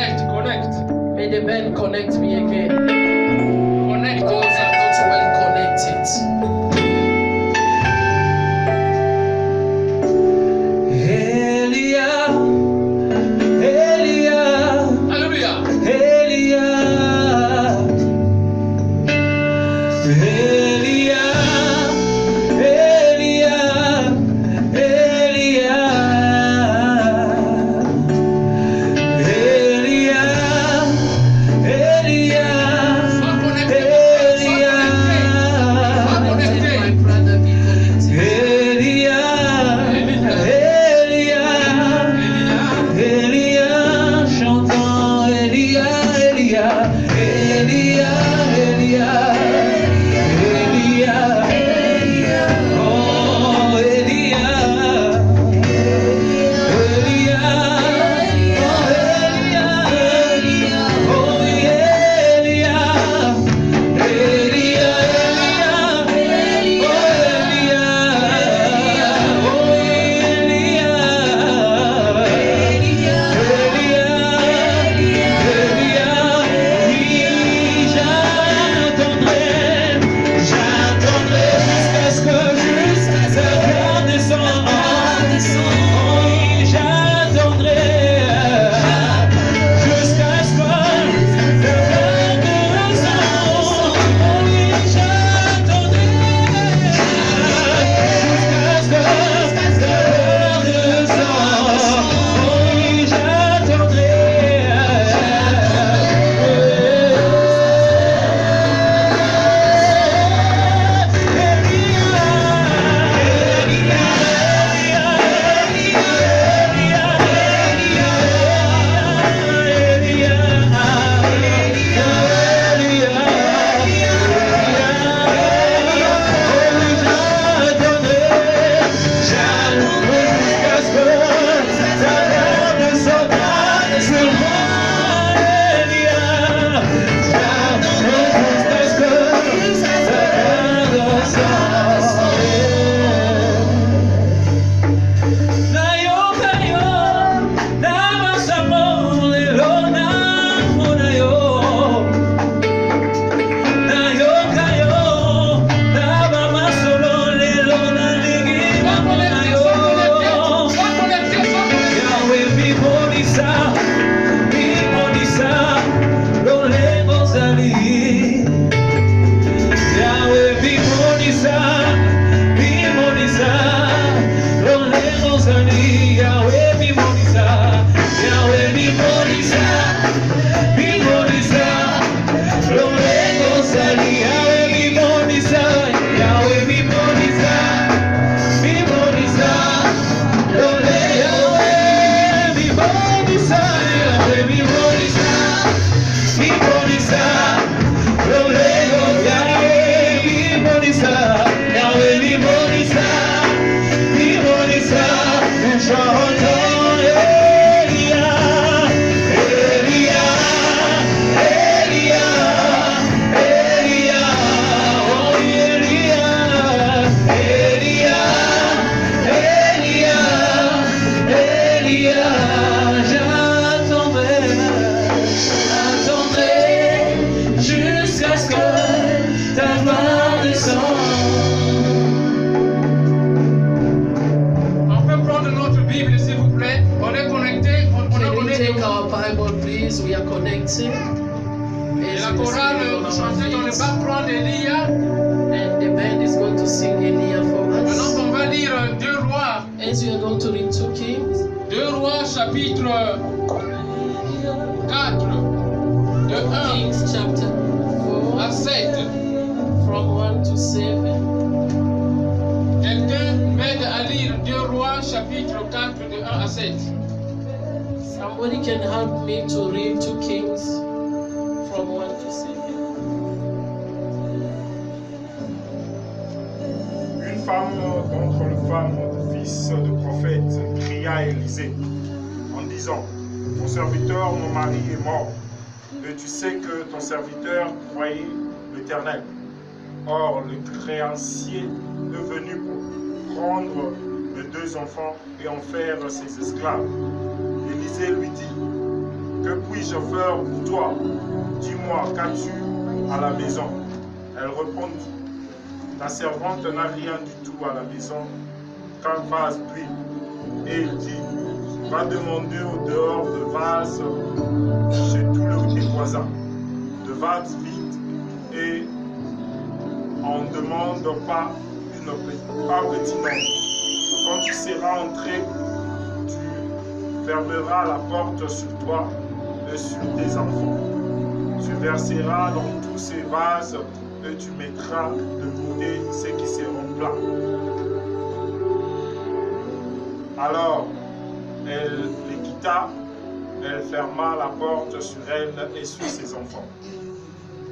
May the band connect me again. Connect those are not well connected. Elia, Elia, hallelujah, Elia, Elia, Elia, Elia. We are connecting. Et la chorale chantée dans le background d'Elia. And the band is going to sing Elia for us. Maintenant on va lire 2 Rois. As we are going to read 2 Kings. 2 Rois chapitre 4 de 1 Kings chapter 4 à 7. From 1 to 7. Quelqu'un m'aide à lire 2 Rois chapitre 4 de 1 à 7. Somebody can help me to read 2 Kings from 1 to 7. Une femme d'entre les femmes, fils de prophète, cria à Élisée en disant: ton serviteur, mon mari, est mort, et tu sais que ton serviteur croyait l'Éternel. Or, le créancier est venu pour prendre les 2 enfants et en faire ses esclaves. Élisée lui dit: Que puis-je faire pour toi? Dis-moi, qu'as-tu à la maison? Elle répondit, ta servante n'a rien du tout à la maison qu'un vase d'huile. Et il dit, va demander au dehors de vases chez tous les voisins, de vases vides, et on ne demande pas un petit nombre. Quand tu seras entré, tu fermeras la porte sur toi et sur tes enfants. Tu verseras dans tous ces vases et tu mettras de côté ceux qui seront pleins. Alors, elle les quitta, elle ferma la porte sur elle et sur ses enfants.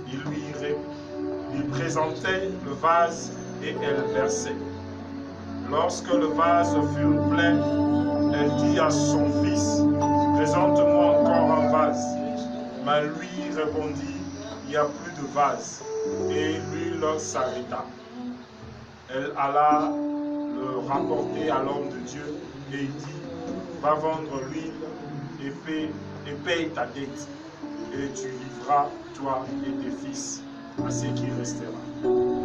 Il lui présentait le vase et elle versait. Lorsque le vase fut plein, elle dit à son fils, présente-moi encore un vase. Mais lui répondit, il n'y a plus de vase. Et l'huile s'arrêta. Elle alla le rapporter à l'homme de Dieu et il dit, va vendre l'huile et paye ta dette. Et tu vivras, toi et tes fils, à ce qui restera.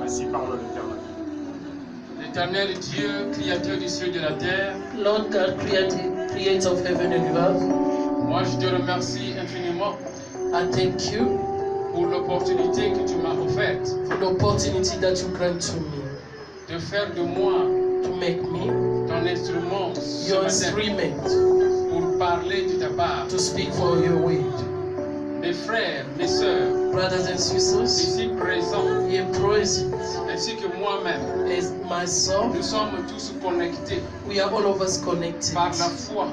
Ainsi parle l'Éternel. L'Éternel Dieu, créateur du ciel et de la terre, Lord God, creator of heaven and earth, moi je te remercie infiniment I thank you pour l'opportunité que tu m'as offerte for the opportunity that you grant to me de faire de moi to make me ton instrument ce your matin instrument pour parler de ta part. to speak for your word. Mes frères, mes sœurs, Brothers and sisters, ici présents, here present, ainsi que moi-même, as myself, nous sommes tous connectés we are all of us connected par la foi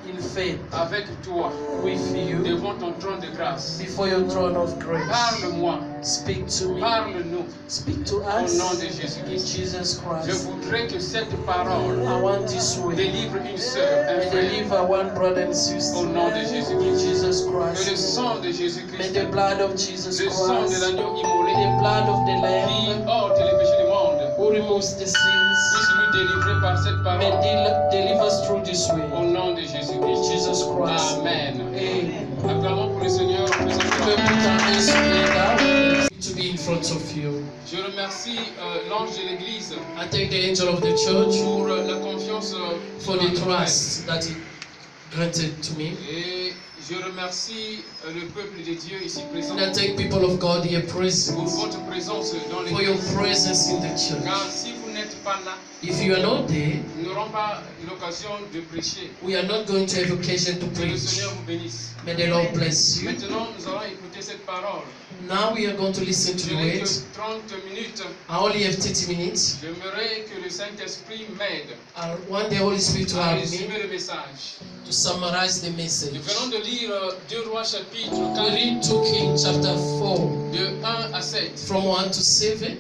in faith avec toi with you devant ton trône de grâce. before your throne of grace. Parle-moi, Speak to me, parle-nous speak to au us nom de in Jésus-Christ. Jesus Je Christ. voudrais que cette parole I want this way. délivre une sœur, un May frère, deliver one brother and sister au nom de in Jésus-Christ. Jesus Que le Christ. sang de May Jésus-Christ, the blood of Jesus le sang de Christ, l'agneau immolé, the blood of the qui Lamb ôte les péchés du monde, who removes the sins, puisse nous délivrer par cette may parole. deliver us through this Au way. nom de Jésus-Christ. Jesus Christ. Amen. Amen. Acclamons pour le Seigneur. We will Faisons put our hands together to be in front of you. Je remercie l'ange de l'Église I thank the angel of the church pour la confiance for the trust that he granted to me. Et je remercie le peuple de Dieu ici présent And I thank people of God here pour present votre présence dans for your l'Église. presence in the church. Car si vous n'êtes pas là, If you are not there, nous n'aurons pas l'occasion de prêcher. we are not going to have occasion to Que le preach. Seigneur vous bénisse. May the Lord bless you. Maintenant, nous allons écouter cette parole. Now we are going to listen to Je the n'ai word. que 30 minutes. I only have 30 minutes. J'aimerais que le Saint-Esprit m'aide I want the Holy Spirit to à help résumer me le message. to summarize the message. Nous venons de lire 2 Rois chapitre We 4, read 2 Kings chapter 4 de 1 à 7. from 1 to 7.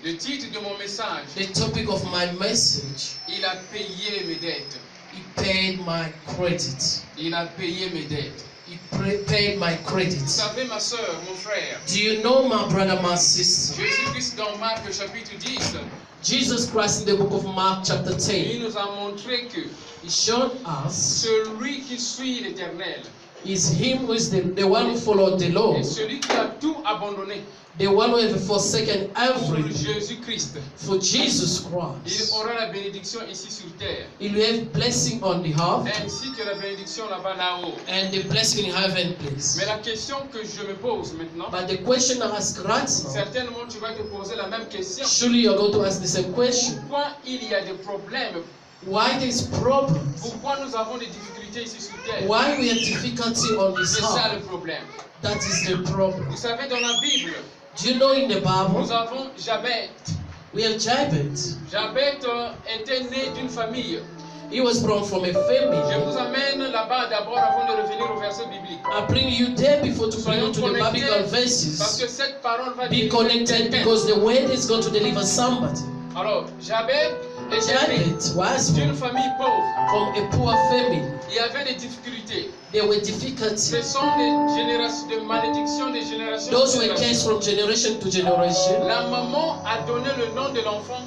Le titre de mon message, The topic of my message, il a payé mes dettes. he paid my credit. Il a payé mes dettes. He paid my Vous credit. savez, ma soeur, mon frère, Do you know, my brother, my sister? Jésus-Christ dans Marc chapitre 10, Jesus Christ in the book of Mark chapter 10, il nous a montré que he showed us celui qui suit l'Éternel is him who is the one who followed the law, et celui qui a tout abandonné the one who have forsaken pour everything Jésus-Christ, for Jesus il Christ. aura la bénédiction ici sur terre, He will have blessing on the earth ainsi que la bénédiction là-bas là-haut. and the blessing in heaven place. Mais la question que je me pose maintenant, But the question I ask right now, certainement tu vas te poser la même question. surely you're going to ask the same question. Pourquoi il y a des problèmes? Why there's problems? Pourquoi nous avons des difficultés ici sur terre? Why we have difficulty on this C'est ça le earth? problème. That is the problem. Vous savez, dans la Bible, Do you know in the nous Bible, avons Jabez. we have Jabez. Jabez était né d'une famille. He was born from a Je family. vous amène là-bas d'abord avant de revenir au verset biblique. I bring you there before to bring you to the biblical Parce verses. que cette parole va Be délivrer connected quelqu'un. because the word is going to deliver somebody. Alors, Jabez était né Jabez was d'une born famille pauvre. from a poor family. Il y avait des difficultés. There were Ce difficulties. sont des générations, des malédictions des générations. en Those were génération. cast from generation to generation. La maman a donné le nom de l'enfant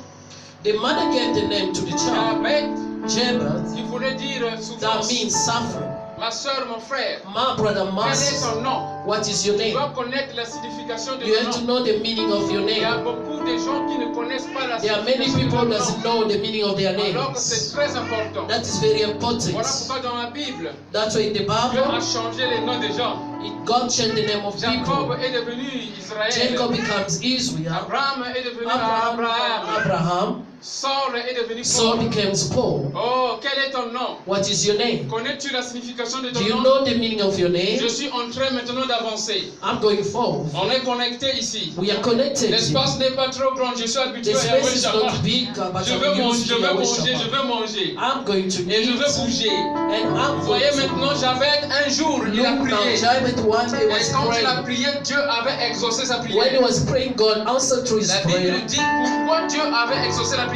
The mother gave the name to the child, Jabez, Jabez. qui voulait dire That souffrance. means suffering. Ma soeur, mon frère, My brother, my quel est sister, ton nom? what is your Tu name? dois connaître la signification de You ton have to nom. know the meaning of your Il y a name. beaucoup de gens qui ne connaissent pas la There are many signification people de that leur doesn't nom. know the meaning of their Alors que names. c'est très important. That is very important. Voilà pourquoi dans la Bible, That's why in the Dieu a Bible, changé les noms des gens. God changed the name of Jacob people. est devenu Israël. Jacob becomes Israel. Abraham est devenu Abraham, Abraham. Abraham. Saul est devenu Saul Paul. becomes Paul. Oh, quel est ton nom? What is your name? Connais-tu la signification de Do ton you nom? know the meaning of your Je name? suis en train maintenant d'avancer. I'm going forward. On est connecté ici. We are connected. L'espace n'est pas trop grand. Je suis habitué The à space Yahweh is Shabbat. not big, but Je I'm veux manger, used je to veux Yahweh manger, je Shabbat. veux manger. I'm going to Et je veux eat. bouger. And I'm Vous going voyez to maintenant, Jabez, un jour, il a look now. prié. Jabez one day Et was quand il a praying. prié, Dieu avait exaucé sa When he prière. was praying, God answered to his La Bible prayer. dit pourquoi Dieu avait exaucé la prière.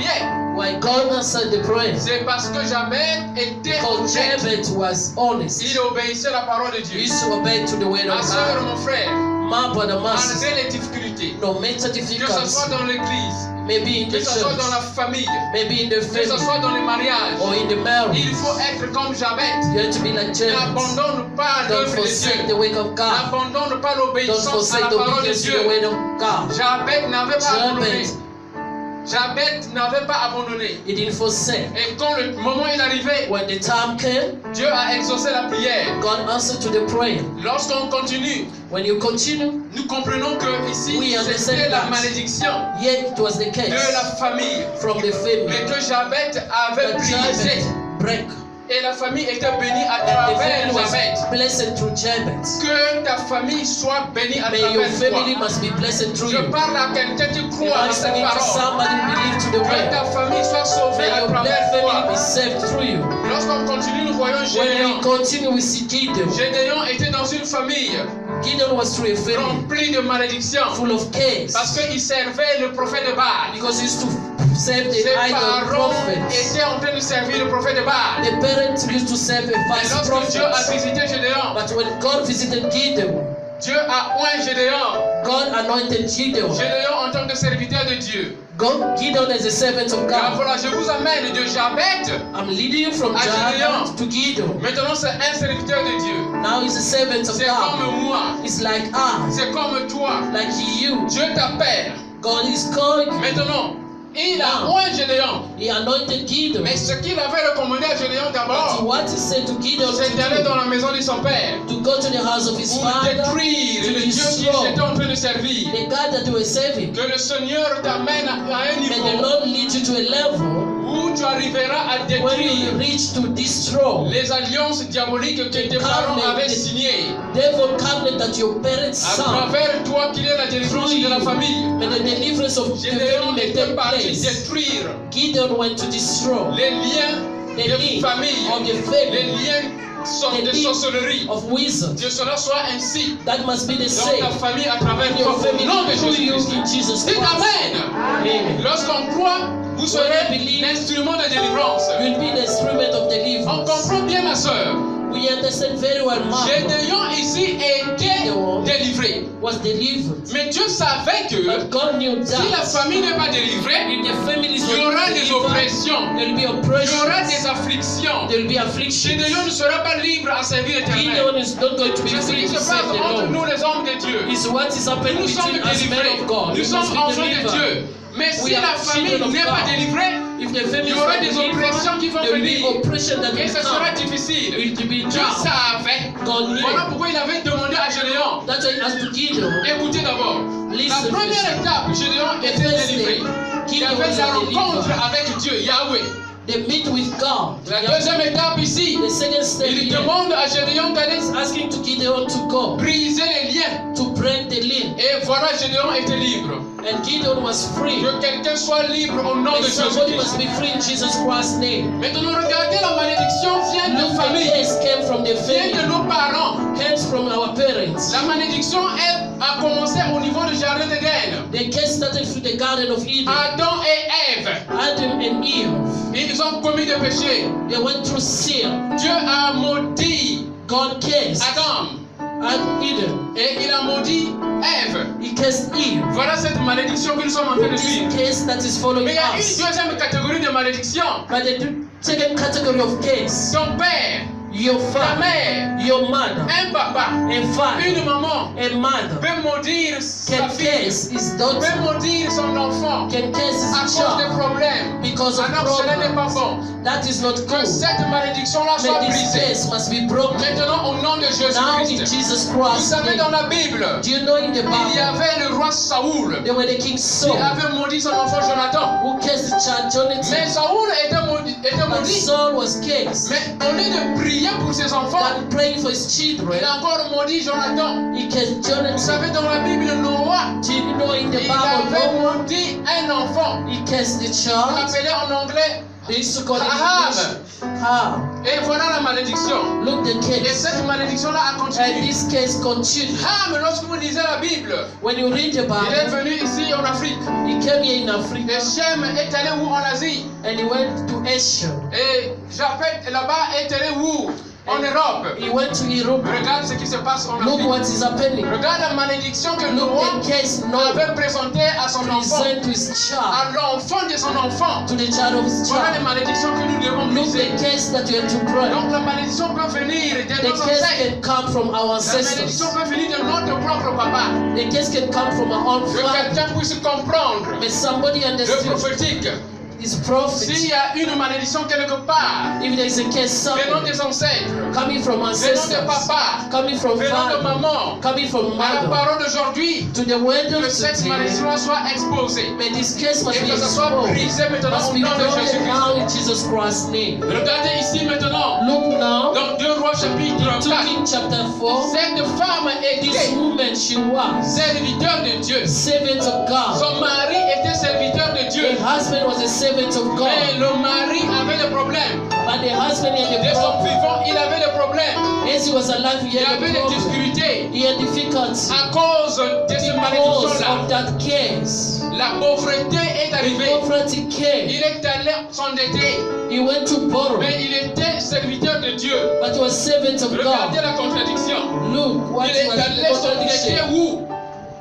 Why God answered the prayer? C'est parce que Jabez était Because honnête. Jabez was honest. Il obéissait à la parole de He Dieu. used to obey to the word Ma of soeur, God. mon frère, My brother, my sister, malgré les difficultés, no matter que ce soit difficulties, dans l'église, maybe in que the ce soit dans la church, famille, maybe in the que ce family, soit dans les mariages, or in the marriage, il faut être comme Jabez. you have to be like Jabez. N'abandonne pas Don't l'œuvre de forsake the Dieu. work of God. N'abandonne pas Don't l'obéissance à forsake la the parole de obedience to the Dieu. word of God. Jabez n'avait pas abandonné. Jabez, Jabez n'avait pas abandonné. he didn't forsake. Et quand le moment est arrivé, When the time came, Dieu a exaucé la prière. God answered to the prayer. Lorsqu'on continue, When you continue, nous comprenons que ici, We understand c'était la that. malédiction yet it was the de la case famille. from the family. Mais que Jabez avait But brisé. Jabez break. Et la famille était bénie à And the travers family was Jabez. blessed through Jabez. Que ta famille soit bénie à May your travers family toi. must be blessed through Je you. parle à quelqu'un qui You croit are à cette speaking to parole. somebody who believes to the Que word. ta famille soit sauvée May à your travers black family toi. be saved through you. Lorsqu'on continue, nous voyons When Gédéon. we continue, we see Gideon. Gédéon était dans une famille Gideon was through a family remplie de malédictions full of chaos parce qu'il servait le prophète de Baal. because he used to serve the Ses idol parents prophets. étaient en train de servir le prophète de Baal. The parents used to serve a Et false lorsque Dieu a prophet. visité Gédéon, But when God visited Gideon, Dieu a oint Gédéon. God anointed Gideon. Gédéon en tant que serviteur de Dieu. Gideon is a servant of Car God. voilà, je vous amène de Jabez. I'm leading you from Jabez to Gideon. Maintenant, c'est un serviteur de Dieu. Now he's a servant of C'est God. comme moi. It's like us, C'est comme toi. like you. Dieu t'appelle. God is calling you. Maintenant, il a oint Gédéon. He anointed Gideon. Mais ce qu'il avait recommandé à Gédéon But d'abord, what he said to Gideon c'est d'aller to dans la maison de son père do, to go to the house of his pour father, détruire to le Dieu qu'ils destroy étaient en train de servir. the God that you were serving. Que le Seigneur t'amène à un May the niveau Lord lead you to a level où tu arriveras à when you détruire reach to destroy les alliances diaboliques que tes parents avaient signées. devil covenant that your parents À signed. travers toi qu'il y ait la délivrance de la famille. May the deliverance of the Gédéon family may était take parti place. détruire Gideon went to destroy les liens the de link famille, of the les family liens de sorcellerie. of wizards. Que cela soit ainsi That must be the dans same ta famille à travers in toi. your Au family nom de through you Jésus-Christ. in Jesus Dites Christ. Amen. Amen. Lorsqu'on croit, vous serez believe, l'instrument de délivrance. You'll be the instrument of On deliverance. comprend bien, ma soeur. We understand very well Mark Gédéon ici était délivré. was delivered. Mais Dieu savait que But God knew si la that famille n'est pas délivrée, if the family is il y not aura des delivered, oppressions, there will be il y oppression, aura des afflictions. there will be affliction. Gédéon ne sera pas libre à servir l'Éternel. Gideon is not going to be C'est ce free qui to se serve passe the entre nous, Lord. les hommes de Dieu. It's what is happening Nous sommes between us men délivrés. of God. Nous We sommes must be enfants de delivered. Dieu. Mais si We are la famille children of n'est pas God. délivrée, If the il family y is aura not des delivered, oppressions qui vont there will be venir. oppression that Et will ce sera come. difficile. It will be Dieu tough. savait. God knew. Voilà pourquoi il avait demandé à Gédéon. That's why he asked to Gideon. Écoutez d'abord. La Listen, première listen. étape, Gédéon The était first délivré. thing, Il Gideon avait was la rencontre delivered. avec Dieu, Yahweh. They meet with God. La deuxième étape ici, The second step il here demande à Gédéon d'aller is asking to Gideon to go, briser les liens. to break the link. Et voilà, Gédéon était libre. And Gideon was free. Que quelqu'un soit libre au nom And de somebody must Jésus-Christ. be free in Jesus Christ's name. Maintenant, regardez, la malédiction vient de Look, the famille, case came from the vient de family, nos parents. comes from our parents. La malédiction a commencé au niveau du jardin d'Éden. The case started through the Garden of Eden. Adam et Ève, Adam and Eve, ils ont commis des péchés. they went through sin. Dieu a maudit God cursed Adam Adam, Eden. et il a maudit Ève. He cursed Eve. Voilà cette malédiction que nous sommes en train de This suivre. case that is following Mais il y a us. une deuxième catégorie de malédiction. But the second category of case, Ton père Your ta father, mère, your mother, un papa, a father, une maman a mother peut maudire sa can fille, curse his peut daughter, maudire son enfant can curse à his cause des child problèmes. because of Alors cela n'est pas problems. bon. That is not Que good. cette malédiction-là soit But this brisée. curse must be broken. Maintenant, au nom de Now in Jésus-Christ. Jesus Vous Christ's savez, dans name. la Bible, Do you know in the il y Bible avait le roi Saoul there were the king qui Saul avait maudit son enfant Jonathan. who cursed the child Mais Jonathan. Saoul était But maudit. Saul was cursed. Mais au lieu de prier pour ses enfants, Than praying for his children, il a encore maudit Jonathan. he cursed Vous Jonathan. savez, dans la Bible, Noah, Do you know in the il Bible avait Noah, maudit un enfant. he cursed the On child? l'appelait en anglais. They used to call it Ahab. English. How? Et voilà la malédiction. Look the Et case. cette malédiction-là a And continué. this case continued. Ham, lorsque vous lisez la Bible, When you read the il est Bible, venu ici en Afrique. he came here in Africa Et Shem est allé où en Asie? and he went to Asia. Et Japhet là-bas est allé où? En Europe. He went to Europe. Regarde ce qui se passe en Look Afrique. what is happening. Regarde la malédiction que Look Noah the case Noah avait présentée à son enfant. present to his child, À l'enfant de son enfant. to the child of his Voilà les child. malédictions que nous devons Look briser. the case that you have to pray. Donc la malédiction peut venir de The nos case ancêtres. can come from our La ancestors. malédiction peut venir de notre propre papa. The case can come from our own Que father. quelqu'un puisse comprendre But somebody le understood prophétique. his prophet. S'il y a une malédiction quelque part, If there is a case venant somewhere des ancêtres, coming from venant de ancestors, papa, coming from venant de father, maman, coming from à la mother, parole d'aujourd'hui, to the word que of cette today, malédiction soit exposée may this case must et be que ça soit exposed. brisé maintenant Must au be nom de broken Jésus-Christ. now in Jesus Christ's name. Regardez ici maintenant, Look now, dans 2 Rois chapitre 2 4, Kings chapter 4. cette femme This était woman, she was serviteur de Dieu. servant of God. Son mari était serviteur de Dieu. The husband was a servant of Mais God. le mari avait des problèmes. But the husband had Dès a son problem. vivant, il avait des problèmes. As he was alive, he Il y had avait a des problem. difficultés. He had difficulty. À cause de cette Because malédiction-là, of that case, la pauvreté est the arrivée. poverty came. Il est allé s'endetter. He went to borrow, Mais il était serviteur de Dieu. but he was servant of Regardez God. la contradiction. Look what Il est was allé the s'endetter contradiction. où?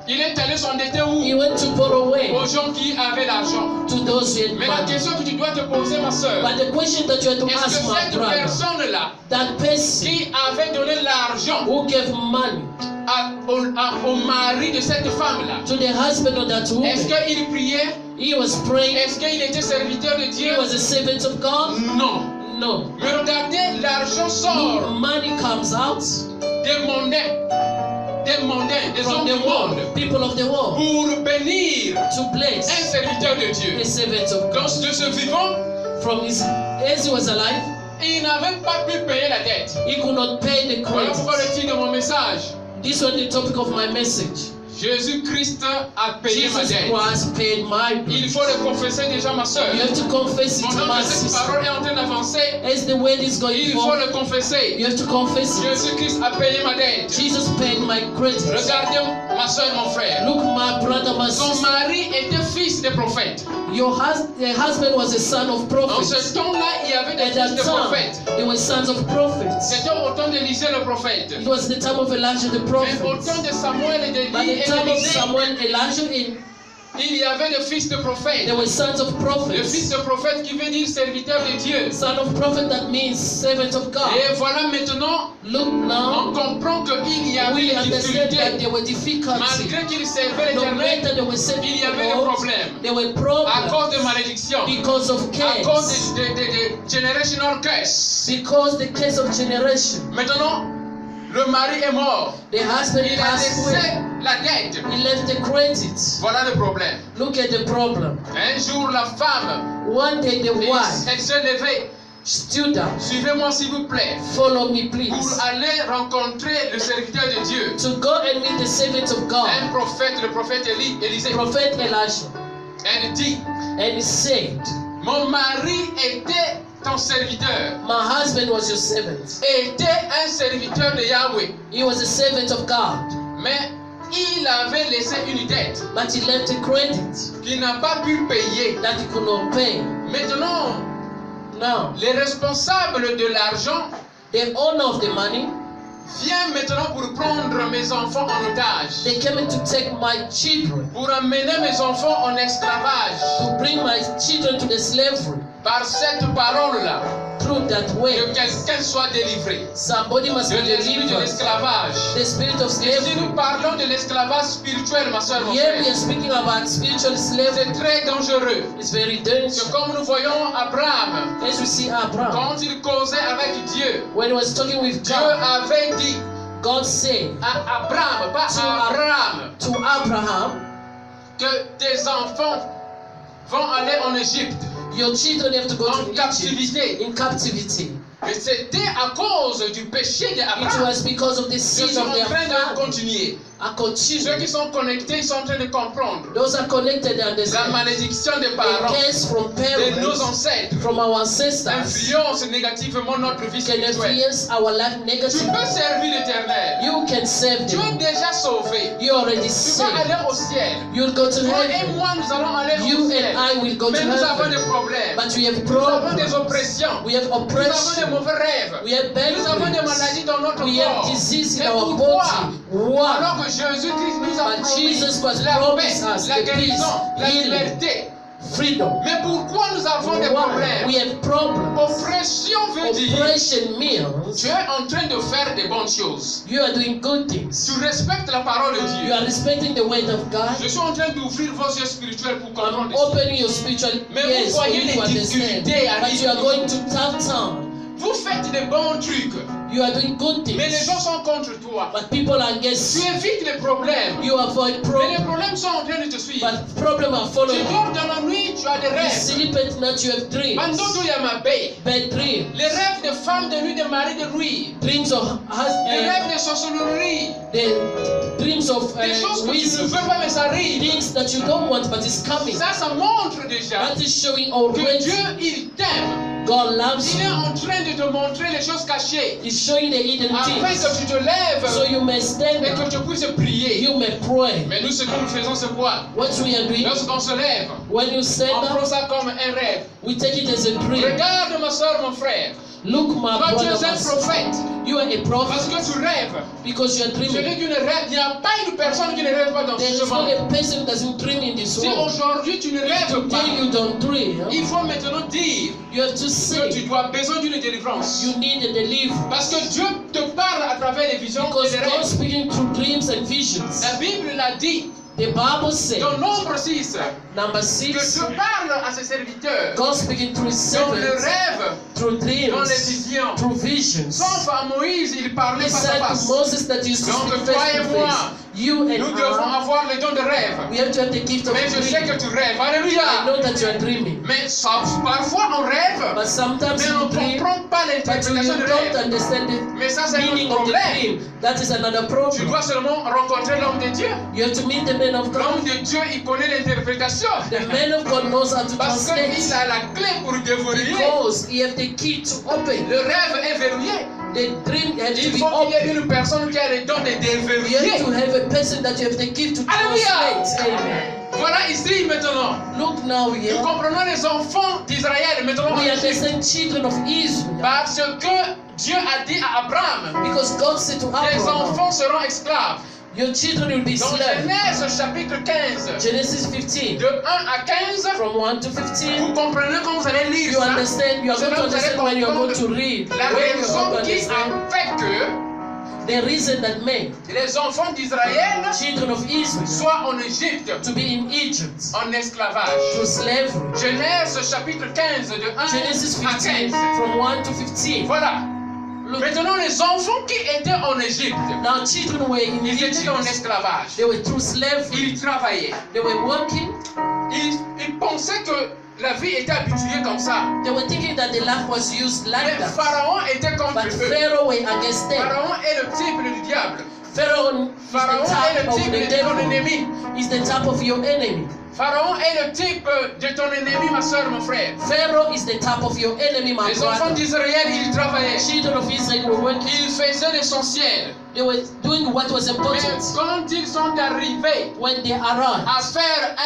Il est allé s'endetter He où? went to borrow away Aux gens qui avaient l'argent. to those who had Mais la money. question que tu dois te poser, ma soeur, But the question that you have to est-ce ask, que my cette brother, personne-là that person qui avait donné l'argent who gave money au mari de cette femme-là, to the husband of that est-ce woman, qu'il priait? he was praying, Est-ce qu'il était serviteur de he Dieu? was a servant of God? Non. No. Mais regardez, l'argent sort Money comes out des mondains, des from hommes the du monde, world, people of the world, pour bénir to un bless serviteur de Dieu. a servant of Dans God. de ce vivant, From his, as he was alive, il n'avait pas pu payer la dette. he could not pay the Voilà pourquoi le credit. titre de mon message. This was the topic of my message. Jésus-Christ a payé ma Jesus dette. Christ paid my Il bill. faut le confesser déjà, ma soeur. You have to confess it, Pendant my que cette sister. parole est en train d'avancer, As the word is going il faut forth, le confesser. you have to confess it. Jésus-Christ a payé ma dette. Jesus paid my credit. Regardez ma soeur, mon frère. Look, my brother, my Son sister. mari était fils de prophète. The husband was a son of En prophets. ce temps-là, il y avait des At fils that de prophètes. time, they were sons of prophets. C'était au temps d'Élisée le prophète. It was the time of Elijah the Mais prophet. au temps de Samuel et By d'Élie the et time of d'Élisée, Samuel, Elijah, il y avait des fils de prophètes. there were sons of Le fils prophets. de prophète qui veut dire serviteur de Dieu. Son of prophet, that means servant of God. Et voilà maintenant, Look on now, comprend qu'il y avait we des understand that difficultés. there were difficulties. Malgré qu'il servait No l'Éternel, matter they were serving il y the avait des Lord, problèmes. there were À cause problems de malédictions. because of À cause case. de generational curse. Because the case of generation. Maintenant, le mari est mort. The husband Il a passed laissé away. la dette. He left the credit. Voilà le problème. Look at the problem. Un jour, la femme, One day the wife elle s'est levée. stood up. Suivez-moi s'il vous plaît. Follow me, Pour please. aller rencontrer le serviteur de Dieu. To go and meet the servant of Un God, prophète, le prophète Élisée. Prophet Elijah. Elle dit, And he said, mon mari était ton serviteur. my husband was your servant. Était un serviteur de Yahweh. He was a servant of God. Mais il avait laissé une dette But he left a credit qu'il n'a pas pu payer. that he could not pay. Maintenant, Now, les responsables de l'argent the owner of the money, viennent maintenant pour prendre mes enfants en otage. they came in to take my children, Pour amener mes enfants en esclavage. to bring my children to the slavery. Par cette parole-là, through that que way, quelqu'un soit délivré somebody must de be l'esprit de delivered. l'esclavage. The spirit of Et si slavery. nous parlons de l'esclavage spirituel, ma soeur, mon Here we frère, are speaking about spiritual slavery. c'est très dangereux. It's very C'est dangerous. comme nous voyons Abraham, As we see Abraham, quand il causait avec Dieu, when he was talking with Dieu God, avait dit God said à Abraham, pas à Abraham, to Abraham, que tes enfants vont aller en Égypte, your children have to go en to Egypt captivité. in captivity. Et c'était à cause du péché It d'Abraham. was because of the Je sin suis of en their train de father. continuer. I continue. Ceux qui sont connectés, ils sont en train de comprendre Those are connected and la understand. malédiction des The parents, curse from de nos parents, ancêtres, from our ancestors, influence négativement notre vie can spirituelle. influence our life Tu negatively. peux servir l'Éternel. You can serve Tu es them. déjà sauvé. You already Tu vas saved. aller au ciel. You'll go to Toi et heaven. moi, nous allons aller You au ciel. and I will go to Mais nous avons des heaven. problèmes. But we have Nous avons des problems. oppressions. We have Nous avons des oppression. mauvais rêves. We have bad Nous avons des dreams. maladies dans notre We have corps. disease in Et our pourquoi? body. Why? Alors que Jésus-Christ nous a But promis Jesus was la paix, promised us la the peace, guérison, la healing, liberté. freedom. Mais pourquoi nous avons des Why? problèmes? We have problems. Oppression veut dire Oppression means tu es en train de faire des bonnes choses. you are doing good things. Tu respectes la parole de You Dieu. are respecting the word of God. Je suis en train d'ouvrir vos yeux spirituels pour I'm comprendre ceci. opening your spiritual Mais ears vous for voyez you les to understand. difficultés But you are arriver. going to tough time. Vous faites des bons trucs, You are doing good mais les things. gens sont contre toi. But people are Tu against you. évites les problèmes, You avoid mais les problems. problèmes sont en train de te suivre. But problems are Tu following you. dors dans la nuit, tu as des You rêves. sleep at night, you have dreams. Mandodo Yamabe. Bad dreams. Les rêves de femmes de nuit, de maris de nuit. Dreams of Les husband. rêves de sorcellerie. The dreams of Des choses que tu ne wisdom. veux pas, mais ça arrive. Things that you don't want, but it's coming. Ça montre déjà That is showing que already. Dieu, il t'aime. God loves Il est you. en train de te montrer les choses cachées. He's showing the hidden Afin things. que tu te lèves So you may stand et que up. tu puisses prier. You may pray. Mais nous, ce que nous faisons, c'est quoi? What we are doing, Lorsqu'on se lève, when you stand on prend up, ça comme un rêve. we take it as a dream. Regarde ma soeur, mon frère. Look, my Toi, tu brother, es un my sister. prophète. You are a Parce prophet que tu rêves. because you are Celui dreaming. qui ne rêve, il n'y a pas une personne qui ne rêve pas dans There ce is not monde. a person who doesn't dream in this Si world. aujourd'hui tu ne rêves pas, Today you don't dream. il faut maintenant dire You have to que tu say dois besoin d'une délivrance. you need a deliverance. Parce que Dieu te parle à travers les visions et Because les God rêves. speaking through dreams and visions. La Bible l'a dit The Bible says, dans Nombre 6 number que 6, Dieu parle à ses serviteurs God speaking through His dans les servants, rêves, through dans les dreams, visions. through visions. Sauf à Moïse, il parlait He face said à to face. Moses that you used to Donc, speak toi face et to moi, face. You and Nous devons I, avoir le don de rêve. we have to have the gift of Mais je sais que dreaming. tu rêves. I Alléluia. know that you are dreaming. Mais parfois on rêve, But sometimes mais on you ne dream, comprend pas but you l'interprétation du don't rêve. understand the Mais ça, c'est meaning notre of the problème. dream. That is another Tu problem. dois seulement rencontrer l'homme de Dieu. You have to meet the man of L'homme God. de Dieu, il connaît l'interprétation. The man of God knows how to Parce translate. qu'il a la clé pour déverrouiller. Because he has the key to open. Le rêve est verrouillé. The dream has to Il be faut qu'il y ait open. une personne qui a le don de You have déverrouiller. to have a person that you have the gift to Alléluia. translate. Amen. Voilà ici maintenant. Look now Nous here. comprenons les enfants d'Israël maintenant. We understand children of Israel. Parce que Dieu a dit à Abraham, Because God said to les Abraham, enfants seront esclaves. your children will be Dans slaves. Genèse chapitre 15, Genesis 15. de 1 à 15, From 1 to 15. vous comprenez quand vous allez lire You ça. understand, you are C'est going là to que vous allez understand when you are going to comprendre read. la When you are raison going to qui understand a fait que the reason that made les enfants d'Israël children of Israel soient en Égypte, to be in Egypt en esclavage. through slavery. Genèse chapitre 15, de 1 Genesis à 15, 15. from 1 to 15. Voilà. Look, Maintenant, les enfants qui étaient en Égypte, now children were in ils étaient en Egypt. esclavage. They were through slavery. Ils travaillaient. They were working. Ils pensaient que la vie était habituée comme ça. They were thinking that the life was used like Mais that. Pharaon était contre But eux. Pharaoh were against them. Pharaon est le type du diable. Pharaoh Pharaon is the est type le of type the de ton devil. ennemi. Is the type of your enemy. Pharaon est le type de ton ennemi, ma soeur, mon frère. Pharaoh is the type of your enemy, my Les enfants brother. d'Israël, ils travaillaient. Children of Israel were working. Ils faisaient l'essentiel. They were doing what was Mais important. quand ils sont arrivés When they arrived à faire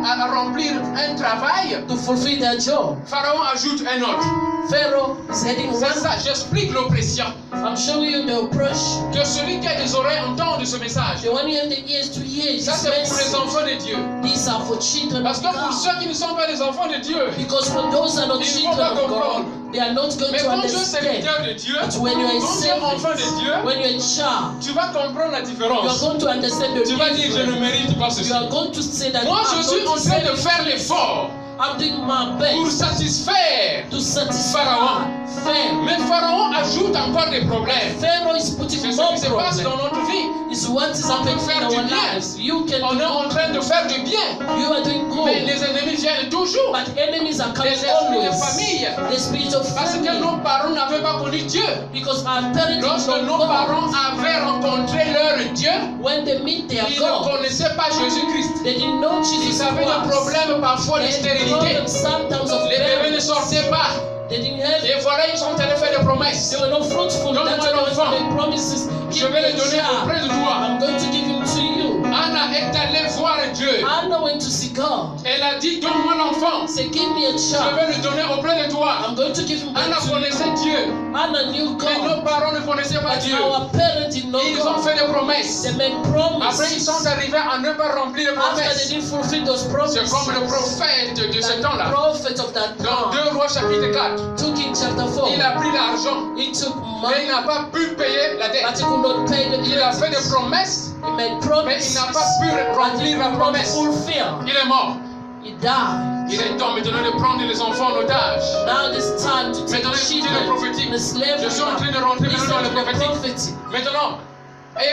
à remplir un travail, to fulfill their job, Pharaon ajoute un autre. Pharaoh is heading C'est one. ça, j'explique l'oppression. I'm showing you the oppression. Que celui qui a des oreilles entende ce message. The one who has the ears to hear Ça, this c'est pour les message. enfants de Dieu. These are for children Parce of que pour God. ceux qui ne sont pas des enfants de Dieu, Because for those who are not ils ne vont children pas of God, comprendre. They are not going Mais to quand tu es understand. serviteur de Dieu, But when you are a quand tu es enfant de servant, Dieu, when you are a child, tu vas comprendre la you are différence. going to understand the Tu vas dire, je ne difference. mérite pas ceci. You are going to say that Moi, I'm je suis going en to train de say faire l'effort I'm doing my pour best satisfaire to satisfy Pharaon. Pharaoh. Mais Pharaon ajoute encore des problèmes. Pharaoh is putting C'est ce more qui se passe dans problems. notre vie. It's what is On peut happening faire in du our bien. lives. You can On est en do train de faire du bien. you are doing Mais good. les ennemis viennent toujours. But enemies are coming Les esprits de always. famille. The spirit of Parce que family. nos parents n'avaient pas connu Dieu. Because our parents Lorsque don't nos know parents God. avaient rencontré leur Dieu, When they meet their ils ne God, connaissaient pas Jésus-Christ. they didn't know Ils Jesus avaient des Christ. problèmes parfois de They had stérilité. problems sometimes of Les bébés ne parents. sortaient pas. They didn't have. Et voilà, ils sont allés faire des promesses. They were not fruitful. Donne-moi That's why they l'enfant. made promises. Je Give vais me le a donner auprès child. de toi. I'm going to give him to you. Anna est allée voir Dieu. Anna went to see God. Elle a dit, donne-moi l'enfant. Say, give me a Je child. vais le donner auprès de toi. I'm going to give him Anna back to you. connaissait Dieu. Anna knew Mais nos God. parents ne connaissaient pas But Dieu. our parents didn't know Ils ont God. fait des promesses. They made Après, ils promises. sont arrivés à ne pas remplir les After they promesses. didn't fulfill those C'est promises, comme le prophète de ce the temps-là. prophet of that Dans time 2 Rois chapitre 4, took in chapter 4. il a pris l'argent, He took mais il money, n'a pas pu payer la but dette. he could not pay the Il a fait des debts. promesses, He made mais il promises, n'a pas pu but he remplir la could not promesse. fulfill. Il est mort. He died. Il est temps maintenant de prendre les enfants en otage. Now it's time to take Maintenant, écoutez le children prophétique. in slavery. Je suis en train de rentrer Listen maintenant dans to le the prophétique. prophecy. Maintenant,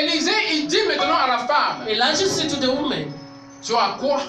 Élisée, il dit maintenant à la femme, Elijah said to the woman, tu as quoi?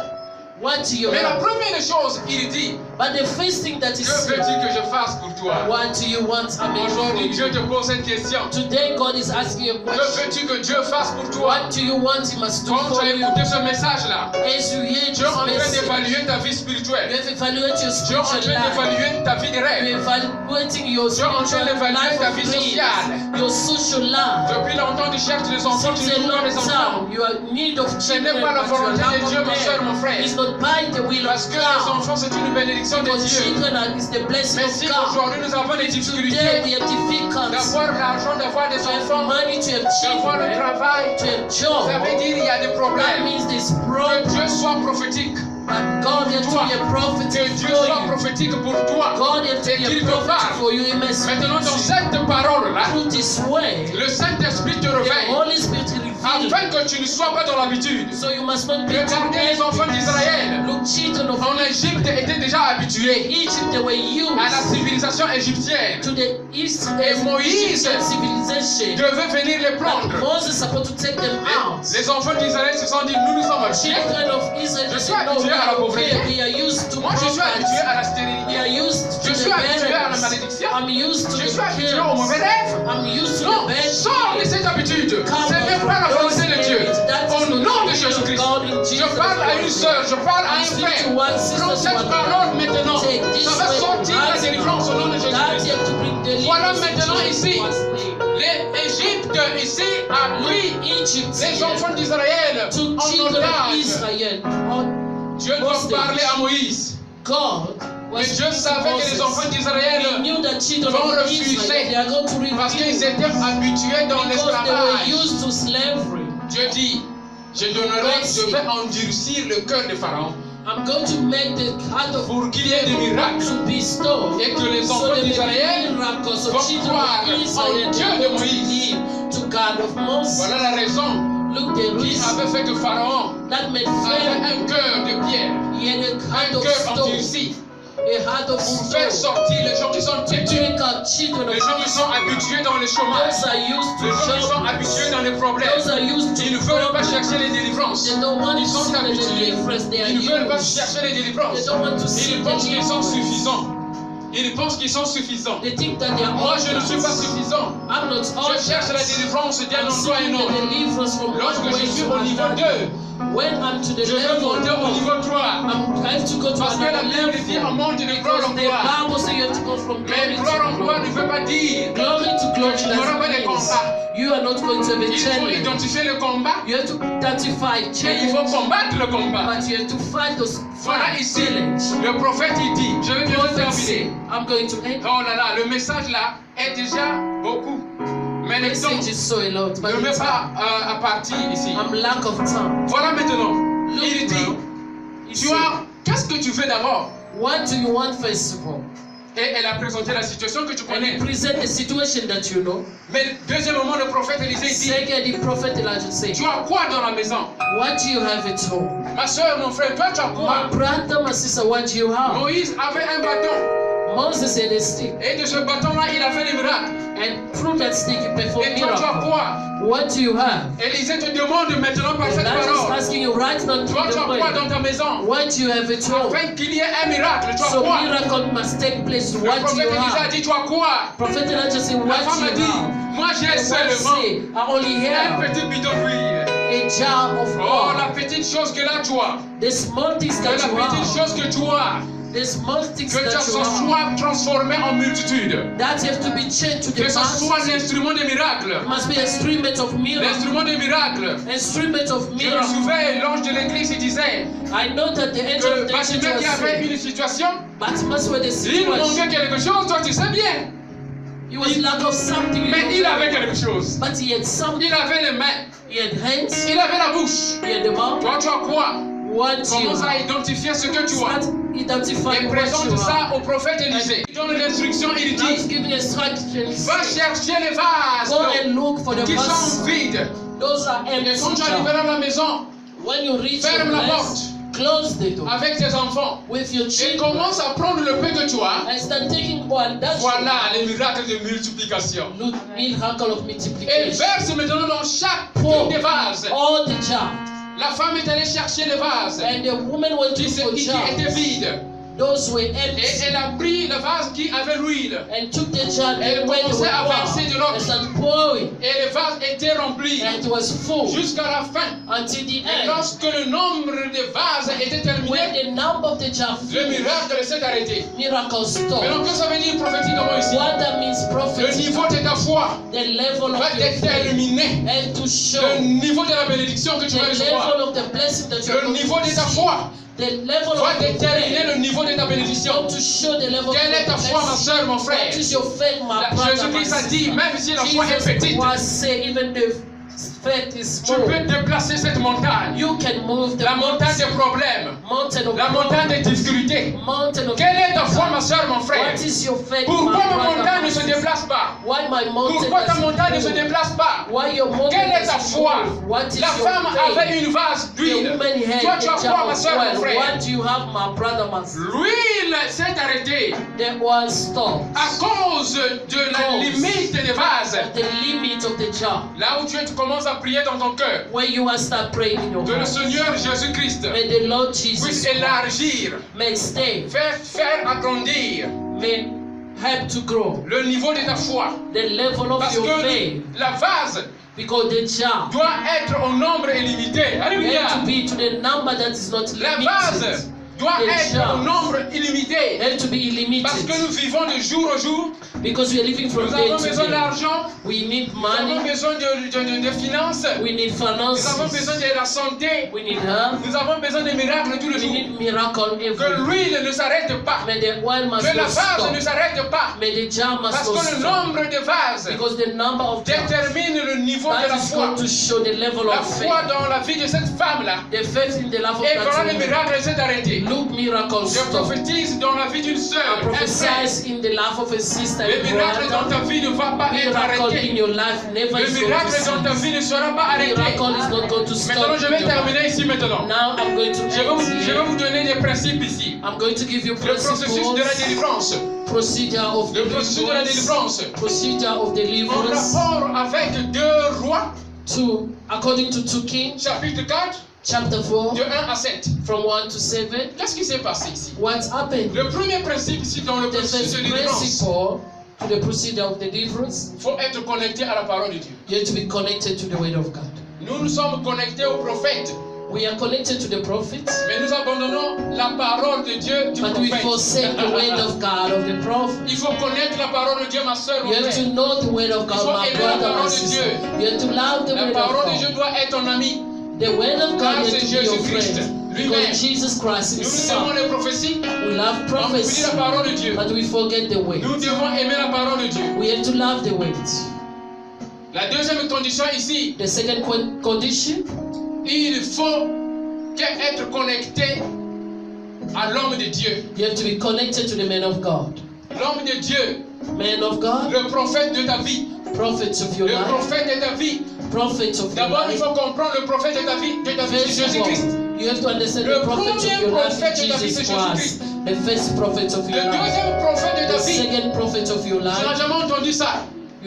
what do you Mais la have? première chose, il dit, But the first thing that he que said, veux-tu que je fasse pour toi? what do you want I make for Aujourd'hui, Dieu you? te pose cette question. Today God is asking a Que question. veux-tu que Dieu fasse pour toi? What do you want He must do Quand tu for as you? écouté ce message-là, As you hear Dieu est en this train message, d'évaluer ta vie you spirituelle. have evaluated your Dieu est en train spiritual life. d'évaluer ta vie de rêve. You're evaluating your Dieu est en train spiritual d'évaluer life ta of vie dreams, sociale. your social life. Depuis longtemps, tu cherches des enfants, tu Since ne a trouves pas long les enfants. time, you are in need of Ce n'est children, pas la but you are volonté de not Dieu, ma soeur, mon there. frère. It's not by the will Parce of que les God. enfants, c'est une bénédiction de Because Dieu. children is the blessing Mais of si God. aujourd'hui nous avons des Today we difficultés have difficulties d'avoir l'argent, d'avoir des to have enfants, money, to have d'avoir le children, travail, to have ça job. veut dire qu'il y a des That problèmes. means there's Que problems. Dieu soit prophétique. But God has to Toi, be a prophet que Dieu for soit you. prophétique pour toi. God has to Et be qu'il a te prophet parle. for you. He must Maintenant, dans cette parole-là, through this way. le Saint-Esprit te The réveille Holy Spirit reveals. afin que tu ne sois pas dans l'habitude. So you must not be Regardez les enfants d'Israël. Look, children of En Égypte étaient déjà habitués Egypt, they were used à la civilisation égyptienne. to the East Et Moïse Egyptian civilization. devait venir les But prendre. Moses is supposed to take them out. Les enfants d'Israël se sont dit, nous sommes habitués. Children of Israel, Je they suis said, no, habitué à la pauvreté. we are used to Moi, je suis habitué poverty. à la We stérilité. are used to Je the suis habitué à la barrenness. malédiction. I'm used to Je the suis habitué chaos. aux mauvais rêves. I'm used to Non, the bad sors de things. cette habitude. Come Ce n'est pas la from volonté those de Dieu. habits. That is Au the nom de will Jésus-Christ. of God in Je Jesus' parle à une name. sœur, je parle à I un speak frère. to one sister, Prends to cette one parole maintenant. Take this Ça va way sortir la right délivrance au nom de now. That Jésus-Christ. you have to bring deliverance Voilà in maintenant ici. Jesus' name. L'Égypte ici a pris Egypt les enfants d'Israël took en children of otage. Israel on Dieu doit hostage. parler à Moïse. God was Mais Dieu speaking to savait que les Moses. enfants d'Israël He knew that children vont of refuser Israel, they are going to parce qu'ils refuse étaient habitués dans because they were l'esclavage. used to slavery. Dieu dit, je vais endurcir le cœur de Pharaon I'm going to make the heart of pour qu'il y ait des miracles to be stone. et que les So enfants there may d'Israël be miracles. So vont children croire of en Israel Dieu de will Moïse. believe to God of Moses. Voilà la raison Look, the qui reason avait fait que Pharaon that made avait Pharaoh, un cœur de pierre, he had a heart un of cœur stone, endurci a heart of pour faire stone. sortir les gens qui sont To têtus, take out children of les gens qui sont Israel. habitués dans le chômage, Those are used les gens qui to sont jobs. habitués dans les problèmes. Those are used Ils ne to veulent pas problems. chercher les délivrances. They don't want Ils to sont see the habitués. deliverance they are Ils ne veulent pas used. chercher les They délivrances. don't want to see Ils the pensent qu'ils sont deliverance. suffisants. Ils pensent qu'ils sont suffisants. They think that they are Moi, je ne suis pas orphans. suffisant. I'm not Je cherche la orphans. délivrance d'un I'm endroit et seeking non. the deliverance from Lorsque one way je suis to au niveau 2, another. When I'm to the je veux level monter au niveau 3. I have to go to Parce que la another Bible dit on level. monte de gloire en The gloire. Bible says you have to go from Mais glory gloire en to gloire glory. ne veut pas dire Glory to glory tu n'auras pas de doesn't combat. mean you are not going to have a Il faut challenge. identifier le combat You have to identify et il faut challenge, combattre le combat. but you have to fight those Voilà fight ici, challenge. le prophète il dit, je vais bientôt Prophet terminer. say, I'm going to end. Oh là là, le message là est déjà beaucoup. Mais le temps Message is so a lot, but ne met pas à partir ici. I'm lack of time. Voilà maintenant. Il Look dit, now. He tu said, as, qu'est-ce que tu veux d'abord? what do you want first of all? Et elle a présenté la situation que tu and he connais. present the situation that you know. Mais deuxièmement, le prophète Élisée dit, Second, the prophet Elijah said, tu as quoi dans la maison? what do you have at home? Ma soeur, mon frère, toi tu as My quoi? brother, my sister, what do you have? Moïse avait un bâton. Moses had a stick, Et de ce bâton-là, il a fait des miracles. and through that stick he performed Et toi, tu as miracles. quoi? What do you have? Élisée te demande maintenant par cette Elijah is parole. asking you right now to Toi, tu as the quoi dans way. ta maison? What do you have at home? Afin qu'il y ait un miracle, tu as So quoi? miracle must take place. Le What do prophète you Élisée a have? dit, tu as quoi? Prophet Elijah said, La what femme do a you dit, have? moi j'ai The wife seulement said, I only un have petit bidon d'huile. a jar of Oh, la oil. petite chose que là tu as. The small things La that you petite have, chose que tu as. the small things Que that ce you have, soit transformé en multitude. that have to be changed to the Que ce soit masses. l'instrument des miracles. It must be instrument of miracle. L'instrument des miracles. Instrument of Je me miracle. souviens, l'ange de l'église il disait I know that the angel que of the church Bartimée qui was avait saying, une situation, Bartimaeus was the il situation. manquait quelque chose, toi tu sais bien. He was lack of something. you Mais know. il avait quelque chose. But he had something. Il avait les mains, He had hands. il avait la bouche. He had the mouth. Toi tu as quoi? What do you Commence à have? identifier ce que tu as. Start identifying Et what you présente have. ça au prophète Élisée. Il donne l'instruction, il Now he's dit, giving instructions. va chercher les vases Go and look for the qui sont vases. vides. Those are Et empty. quand tu arrives jars. dans la maison, When you reach ferme your la place, close the door avec tes enfants with your et children commence à prendre le peu que tu as. and start taking one. That's Voilà les miracles de multiplication. the miracle of Et multiplication. verse maintenant dans chaque Pour des vases. all the jars. La femme est allée chercher les vases And the woman went to qui for étaient jars. vides. Those were Et empty. elle a pris le vase qui avait l'huile. And took the jar Elle and went to commençait à verser de l'eau. and started pouring. Et le vase était rempli And it was full jusqu'à la fin. until the Et end. lorsque le nombre de vases était When terminé, the number of the jar le finished, miracle s'est arrêté. miracle stopped. Maintenant, que ça veut dire prophétiquement ici? What that means, Le prophet, niveau de ta foi the level va of your faith, déterminer and to show le niveau de la bénédiction que tu vas the recevoir. level of the blessing that you are Le going niveau to de ta receive. foi The level va of your déterminer faith, le niveau de ta bénédiction. to show the level Quelle est ta of foi, your ma blessing. soeur, mon frère? What is your faith, my brother, my Jésus-Christ a dit, sister? même si la foi est Jesus petite, was say, even the faith is tu small, peux déplacer cette montagne. you can move the La montagne des problèmes, mountain of la montagne des difficultés. mountain of Quelle est ta foi, ma soeur, mon frère? What is your faith, Pourquoi my ma brother, montagne my ne se sister? déplace pas? Why my mountain Pourquoi ta doesn't montagne ne se move? déplace pas? Why your mountain Quelle est ta doesn't foi? move? What is La your femme faith? avait une vase The d'huile. woman had Toi, tu a as jar quoi, ma of soeur, mon oil. frère? What do you have, my brother, my sister? L'huile s'est arrêtée The oil stopped. à cause de la Cause. limite des vases. At the limit of the jar. Là où tu commences à prier dans ton cœur, Where you will start praying in your que le heart. Seigneur Jésus-Christ May the Lord puisse Jesus élargir, may stay, faire agrandir may help to grow le niveau de ta foi. the level of Parce your que faith. la vase Because the jar doit être au nombre illimité. Alléluia. had to be to the number that is not La limited. vase doit The être jar au nombre illimité. had to be Parce que limited. nous vivons de jour au jour. Because we are living from Nous day avons to besoin day. d'argent. We need Nous avons money. besoin de finances. We need Nous avons besoin finances. de la santé. We need health. Nous avons besoin de miracles tous les We jours. need miracle Que every day. l'huile ne s'arrête pas. May the oil must Que la not vase ne stop. s'arrête pas. May the jar must Parce not que le stop. nombre de vases Because the number of jars détermine le niveau de la that is foi. going to show the level La of foi faith. dans la vie de cette femme-là. The faith in the life of Et quand that le woman. miracle s'est arrêté. Look, miracle Je stop. prophétise dans la vie d'une sœur, I un frère. prophesy in the life of a sister Le and miracle dans brother. ta vie ne va pas être Miracle in arrêté. your life never Le is going to miracle dans ta cease. vie ne sera pas arrêté. Miracle is not going to stop. Maintenant, je vais in your life. terminer ici maintenant. Now I'm going to Je vais end vous here. donner des principes ici. I'm going to give you Le processus de la principles, délivrance. procedure of Le processus de la deliverance, délivrance. procedure of En deliverance. rapport avec 2 Rois, According to 2 Kings, chapitre 4, chapter 4, de 1 à 7. from 1 to 7. Qu'est-ce qui s'est passé ici? What's happened? Le premier principe ici dans le The processus first de délivrance, principle to the procedure of deliverance, il faut être connecté à la parole de Dieu. you have to be connected to the word of God. Nous sommes connectés au prophète, We are connected to the prophets, mais nous abandonnons la parole de Dieu du but we prophète. forsake the word of God of the prophet. Il faut connaître la parole de Dieu, ma soeur, mon You have frère. to know the word of Il faut God, my aimer la brother, my parole de sister. Dieu. You have to love the La word parole de of Dieu God. doit être ton ami. The word of Car God has c'est to be your Jésus-Christ friend. lui-même. Because Jesus Christ Nous aimons himself. les prophéties, We love on oublie prophecy, la parole de Dieu. but we forget the word. Nous devons aimer la parole de Dieu. We have to love the words. La deuxième condition ici, The second condition, il faut être connecté à l'homme de Dieu. you have to be connected to the man of God. l'homme de Dieu, man of God, le prophète de ta vie, prophets of your le life, prophète de ta vie. prophets of your D'abord, il life. faut comprendre le prophète de ta vie, c'est First of Jésus-Christ. all, you have to understand Le the prophet of premier your life prophète de ta is vie, Jesus c'est Christ. Jésus-Christ. The first prophet of Le your life. deuxième prophète de The ta vie, second prophet of your tu n'as life. jamais entendu ça.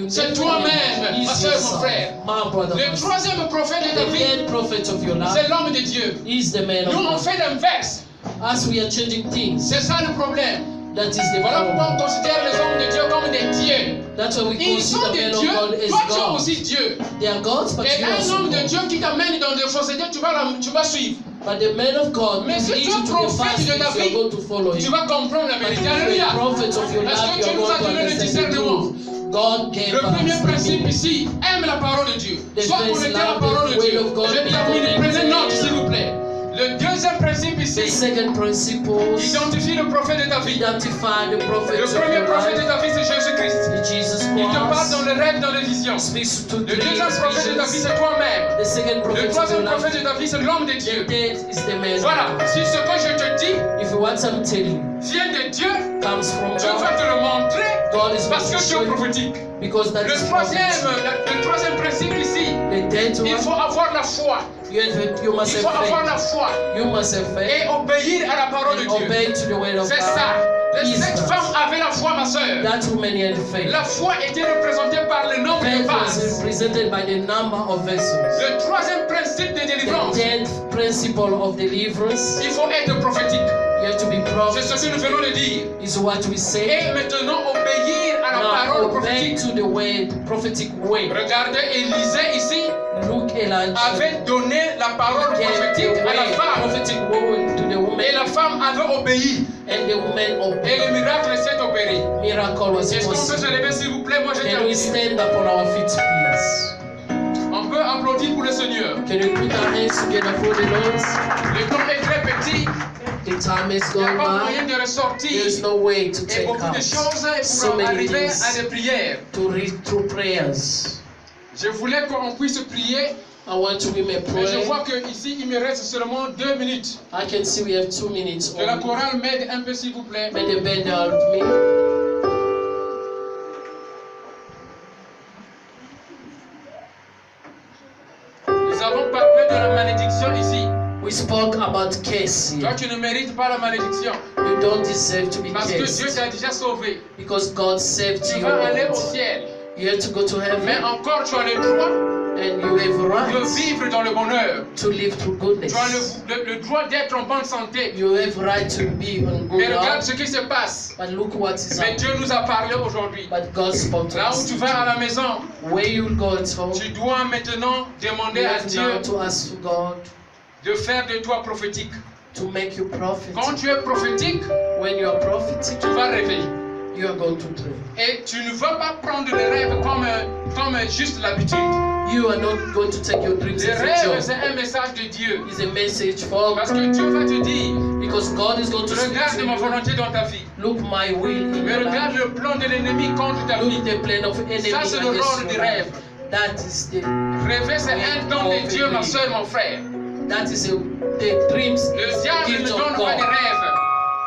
C'est toi-même, ma soeur, mon frère. My brother, my Le sister. troisième prophète de ta The vie, third prophet of your life c'est l'homme de Dieu. is the man of Nous, on God. fait l'inverse. As we are changing things, C'est ça le problème. that is the Voilà pourquoi on problem. considère les hommes de Dieu comme des dieux. That's why we Ils sont consider des men of dieux, God as toi tu es God. aussi Dieu. They are gods, but Et you are un also homme de God. Dieu qui t'amène dans des procédés, tu vas suivre. But the man of God Mais si leads tu es you to the prophète fast, de ta you are vie, going to follow Tu him. vas comprendre la But if vérité. you are a Alléluia. prophet of your Parce life, que you Dieu are nous a going to donné le understand the discernement. truth. God gave Le premier us principe the ici, aime la parole de Dieu. The Sois first connecté à la love, parole the de way Dieu. of God, Je be termine, connected. prenez note s'il vous plaît. Le deuxième principe The ici, second principle, identifie le prophète de ta vie. identify the prophet Le of premier your prophète de life, ta vie, c'est Jésus-Christ. Jesus Il te parle Christ. dans les rêves, dans les visions. Speaks to Le dreams, deuxième prophète de ta vie, visions. c'est toi-même. The second Le prophet of troisième your prophète life, de ta vie, c'est l'homme de the Dieu. third is the man. Voilà, si ce que je te dis If what I'm telling you vient de Dieu, comes from Dieu va God, te le montrer God is parce going que to tu show es you prophétique. because that Le is troisième principe ici, the third il one. faut avoir la foi. You must Il faut have avoir faith. la foi You must have faith et obéir à la parole de and Dieu. obey to the word of C'est ça. God. Is Cette that. femme avait la foi, ma soeur. That woman had faith. La foi était représentée par le nombre de Faith was vases. represented by the number of vessels. Le troisième principe de The délivrance, 10th principle of deliverance, il faut être prophétique. you have to be C'est ce prophet, que nous venons de dire. is what we say. Et maintenant, obéir à la Now parole obey prophétique. to the word, prophetic way. Regardez, Élisée ici Look, Elijah avait donné la parole gave prophétique the à la way, femme. prophetic word to the Et woman, la femme avait obéi. and the woman Et obeyed. le miracle s'est opéré. Miracle was Est-ce qu'on peut se possible. lever s'il vous plaît? Moi je Can we termine. stand up on our feet, please? On peut applaudir pour le Seigneur. Can we put our hands together for the Lord? Le temps est très petit. The time has Il n'y a gone pas moyen by. de ressortir. There's no way to Et take beaucoup de out choses so pour many arriver things à des prières. to read through prayers. Je voulais qu'on puisse prier, I want to women mais je pray. vois qu'ici il me reste seulement 2 minutes. I can see we have 2 minutes Que la only. chorale m'aide un peu s'il vous plaît. May the band help me. Nous avons parlé de la malédiction ici. We spoke about curse Toi here. tu ne mérites pas la malédiction. You don't deserve to be Parce que Dieu cursed t'a déjà sauvé. because God saved Tu you. vas aller au ciel. You have to go to Mais heaven encore tu as le droit and you have de rights vivre dans le bonheur. to live through Tu goodness. as le droit d'être en bonne santé. You have right to be on good Mais regarde health. ce qui se passe. But look what is Mais happening. Dieu nous a parlé aujourd'hui. But God spoke to Là où us. tu vas à la maison, Where you go at home, tu dois maintenant demander you à have Dieu now to ask to God de faire de toi prophétique. to make you prophet. Quand tu es prophétique, When you are prophetic, tu vas rêver. you are going to dream. Et tu ne vas pas prendre les rêves comme juste l'habitude. You are not going to take your dreams Les as a rêves, joke. c'est un message de Dieu. It's a message from Parce que Dieu va te dire, because God is going to speak regarde to ma you. volonté dans ta vie. Look my will in Mais your regarde life. le plan de l'ennemi contre ta vie. Look the plan of enemy Ça, c'est le against rôle your du life. rêve. That is the Rêver, c'est un don de Dieu, ma soeur, mon frère. that is the dreams. Le is the diable ne gift donne of pas des God. rêves.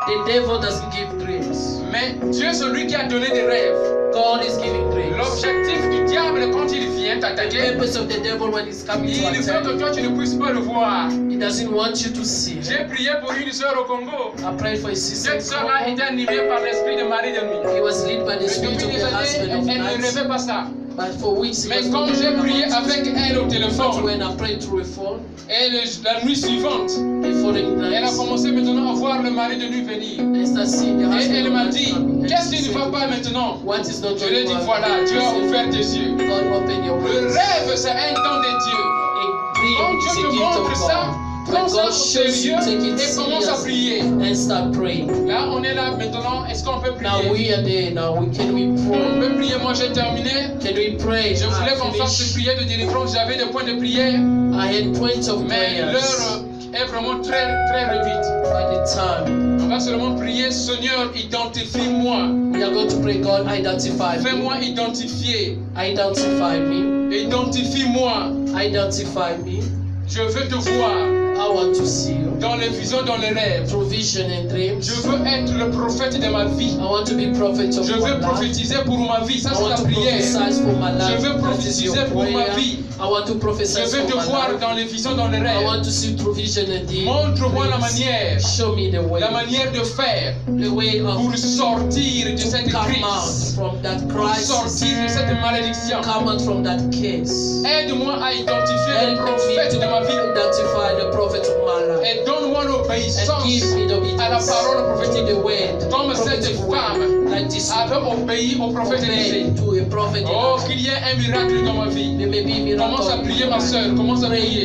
The devil doesn't give dreams. Mais Dieu, c'est lui qui a donné des rêves. God is giving dreams. L'objectif du diable, quand il vient The t'attaquer, purpose of the devil when he's coming to il veut attack, que toi, tu ne puisses pas le voir. he doesn't want you to see. J'ai prié pour une sœur au Congo. I prayed for his sister. Cette sœur-là était animée par l'esprit de mari de nuit. He was led by the Mais spirit depuis of des the années, husband of elle ne night. rêvait pas ça. But for weeks he Mais was quand not j'ai dreaming prié about it. avec elle au But téléphone, when I prayed through a phone, et la nuit suivante, the following elle a night, commencé maintenant à voir le mari de nuit venir. I started seeing the Et husband elle of m'a night dit, coming. And qu'est-ce she qui ne va said, pas maintenant? what is not Je lui ai dit, going voilà, Dieu a ouvert tes yeux. God open your Le eyes. rêve, c'est un don de Dieu. A Quand dream is Dieu a te gift montre of ça, God. prends When ça au God shows sérieux you, take it et commence à prier. seriously and start praying. Là, on est là maintenant. Est-ce qu'on peut Now prier? we are there. Now can we On pray? peut prier. Moi, j'ai terminé. Can we pray? Je voulais qu'on I fasse une finished. prière de délivrance. J'avais des points de prière, I had points of mais prayers. l'heure est vraiment très, très réduite. By the time On va seulement prier. Seigneur, identifie-moi. we are going to pray, God, identify me. Fais-moi identifier. Identify me. Identifie-moi. Identify me. Je veux te voir. I want to see you dans les visions, dans les rêves. through vision and dreams. Je veux être le prophète de ma vie. I want to be prophet of Je my veux life. prophétiser pour ma vie. Ça, I c'est want la to prière. prophesy for my life. Je veux That is prophétiser your pour ma prayer. vie. I want to prophesy Je veux for te my voir life. dans les visions, dans les I rêves. want to see through vision and dreams. Montre-moi la manière, Show me the way. la manière de faire The way of pour sortir de to cette come out crise, from that pour crisis. sortir de cette malédiction. Come out from that case. Aide-moi à identifier le Help me prophète to de ma vie identify the prophet of my life. et donne-moi l'obéissance And give me the à la obedience parole to prophétique. the word. Comme cette prophetic word. femme Like this avait obéi au prophète Élisée. obey to a prophet. Oh, qu'il y ait un miracle dans ma vie. There may be a miracle. Commence à prier, ma soeur. Commence à prier.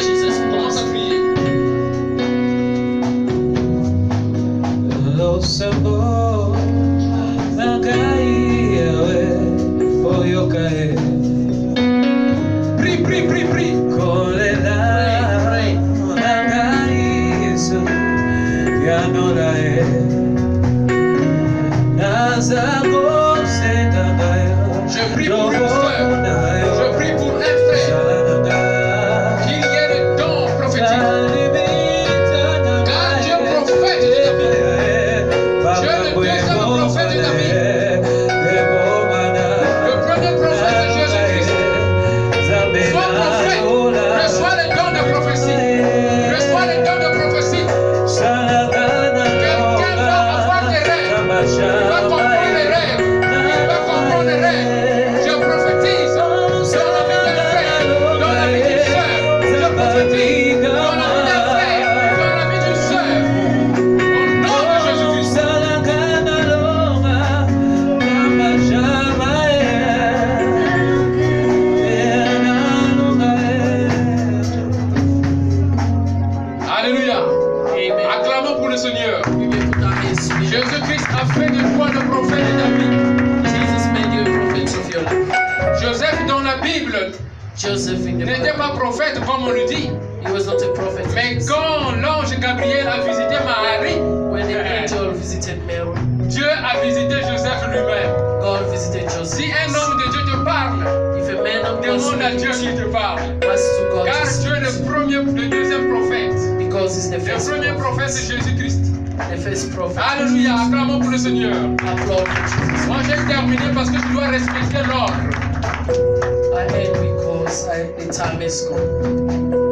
Commence à prier. Lo sabor na caída, voy a caer. Prie, prie, prie, prie. Con la edad, la caída, ya no la es. Nasa se Je prie pour une soeur. Je prie pour un frère. Qu'il y ait le don prophétique. Car Dieu est prophète de ta vie. Dieu est le deuxième prophète de ta vie. Le premier prophète c'est Jésus-Christ. Sois prophète. Reçois le don de prophétie. Reçois le don de prophétie. Quelqu'un va avoir des rêves. Il va comprendre les rêves. Il va comprendre les rêves. Je prophétise dans la vie d'un frère, dans la vie d'une sœur. Je prophétise dans la vie d'un frère, dans la vie d'une sœur. Au nom de Jésus-Christ. Alléluia. Amen. Acclamons pour le Seigneur. We may put our hands together. Jésus-Christ a fait de toi le prophète de ta vie. Jesus made you a prophet of your life. Joseph dans la Bible Joseph in the n'était Bible, pas prophète comme on le dit. he was not a prophet. Mais quand l'ange Gabriel a visité Marie, When the angel visited Mary, Dieu a visité Joseph lui-même. God visited Joseph. Si un homme de Dieu te parle, If a man of God demande à Dieu speaks, qu'il te parle. ask to God Car to Dieu est speak, le deuxième prophète. because he's the Le first premier prophète, prophet. c'est Jésus-Christ. The first prophet. Alléluia, acclamons pour le Seigneur. Applaud for Jesus. Moi, j'ai terminé parce que tu dois respecter l'ordre. I end because the time is gone.